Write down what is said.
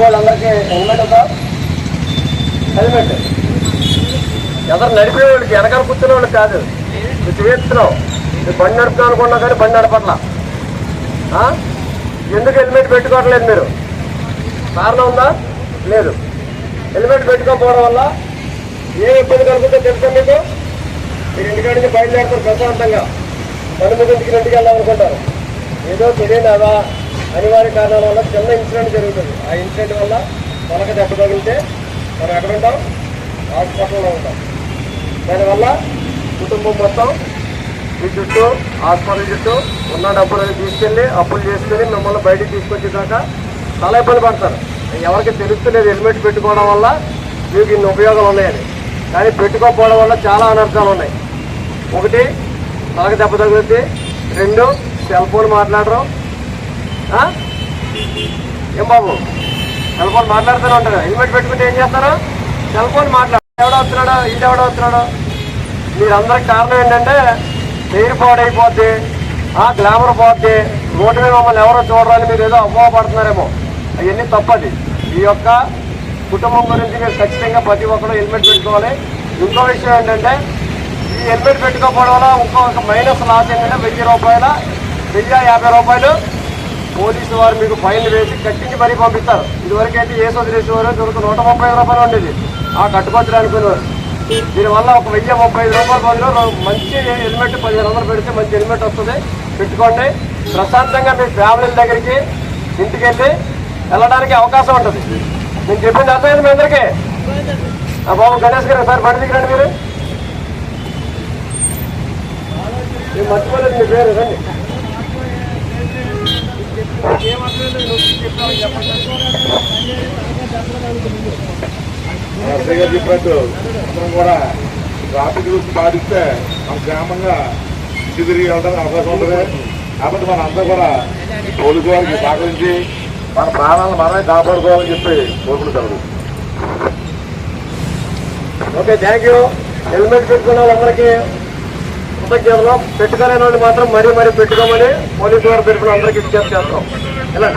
వాళ్ళందరికీ హెల్మెట్ ఉందా? హెల్మెట్ ఎవరు నడిపే వాళ్ళకి, వెనకాల కూర్చునే వాళ్ళకి కాదు. నువ్వు చేస్తున్నావు, నువ్వు బండి నడుపుతావు అనుకున్నా కానీ బండి నడపట్లా. ఎందుకు హెల్మెట్ పెట్టుకోవట్లేదు మీరు? కారణం ఉందా? లేదు. హెల్మెట్ పెట్టుకోకపోవడం వల్ల ఏ ఇబ్బంది కలుగుతుందో తెలుసా మీకు? మీరు ఇంటికాడ నుంచి బయలుదేరుతారు ప్రశాంతంగా, 9ంటికి ఇంటికి వెళ్ళాలనుకుంటారు. ఏదో తెలియని అనివార్య కారణాల వల్ల చిన్న ఇన్సిడెంట్ జరుగుతుంది. ఆ ఇన్సిడెంట్ వల్ల తలకి దెబ్బ తగిలితే మనం ఎక్కడ ఉంటాం? హాస్పిటల్లో ఉంటాం. దానివల్ల కుటుంబం మొత్తం ఈ చుట్టూ హాస్పిటల్ చుట్టూ ఉన్న డబ్బులు తీసుకెళ్ళి అప్పులు చేసుకుని మిమ్మల్ని బయటికి తీసుకొచ్చేదాకా చాలా ఇబ్బంది పడతారు. ఎవరికి తెలుస్తలేదు హెల్మెట్ పెట్టుకోవడం వల్ల మీకు ఇన్ని ఉపయోగాలు ఉన్నాయని. కానీ పెట్టుకోకపోవడం వల్ల చాలా అనర్థాలు ఉన్నాయి. ఒకటి, తలకి దెబ్బ తగులుద్ది. 2, సెల్ ఫోన్ మాట్లాడరు. ఏం బాబు, సెల్ ఫోన్ మాట్లాడుతూనే ఉంటారు. హెల్మెట్ పెట్టుకుంటే ఏం చేస్తారు? సెల్ ఫోన్ మాట్లాడు. ఎవడో వస్తున్నాడో, ఇంటెవడో వస్తున్నాడో. మీరందరికి కారణం ఏంటంటే ఎయిర్ పాడైపోద్ది, గ్లామర్ పోద్ది, రోడ్డు మీద మమ్మల్ని ఎవరో చూడాలని మీరు ఏదో అపోహపడుతున్నారేమో. అవన్నీ తప్పది. ఈ యొక్క కుటుంబం గురించి మీరు ఖచ్చితంగా ప్రతి ఒక్కరు హెల్మెట్ పెట్టుకోవాలి. ఇంకో విషయం ఏంటంటే ఈ హెల్మెట్ పెట్టుకోకపోవడం వల్ల ఇంకొక మైనస్ లాస్ ఏంటంటే 1000 రూపాయలు, 1050 రూపాయలు పోలీసు వారు మీకు ఫైన్ వేసి కట్టించి మరీ పంపిస్తారు. ఇదివరకు అయితే ఏ వదిలేసేవారు, దొరకు 135 రూపాయలు ఉండేది కట్టుకోవచ్చు అనుకునేవారు. దీనివల్ల ఒక 1035 రూపాయల బదులు మంచి హెల్మెట్ 1500 పెడితే మంచి హెల్మెట్ వస్తుంది. పెట్టుకోండి. ప్రశాంతంగా మీ ఫ్యామిలీల దగ్గరికి ఇంటికి వెళ్ళడానికి అవకాశం ఉంటుంది. నేను చెప్పింది అర్థమైంది మీ అందరికీ? బాబు గణేష్ గారు సార్ బండి దిగరండి. మీరు మర్చిపోలేదు మీ పేరు, రండి. చెప్పినట్టు అందరం కూడా ట్రాఫిక్ రూల్స్ పాటిస్తే మన గ్రామంగా తిరిగి వెళ్ళడానికి అవకాశం ఉంటుంది. కాబట్టి మన అందరూ కూడా పోలీసు వారికి సహకరించి మన ప్రాణాలను మనమే కాపాడుకోవాలని చెప్పి కోరుకుంటారు. Okay, thank you. హెల్మెట్ పెట్టుకున్న వాళ్ళందరికీ కృతజ్ఞతలు. పెట్టుకోలేని వాళ్ళు మాత్రం మరీ పెట్టుకోమని పోలీసు వారి తరఫున అందరికీ విజ్ఞప్తి చేస్తాం. ఎలా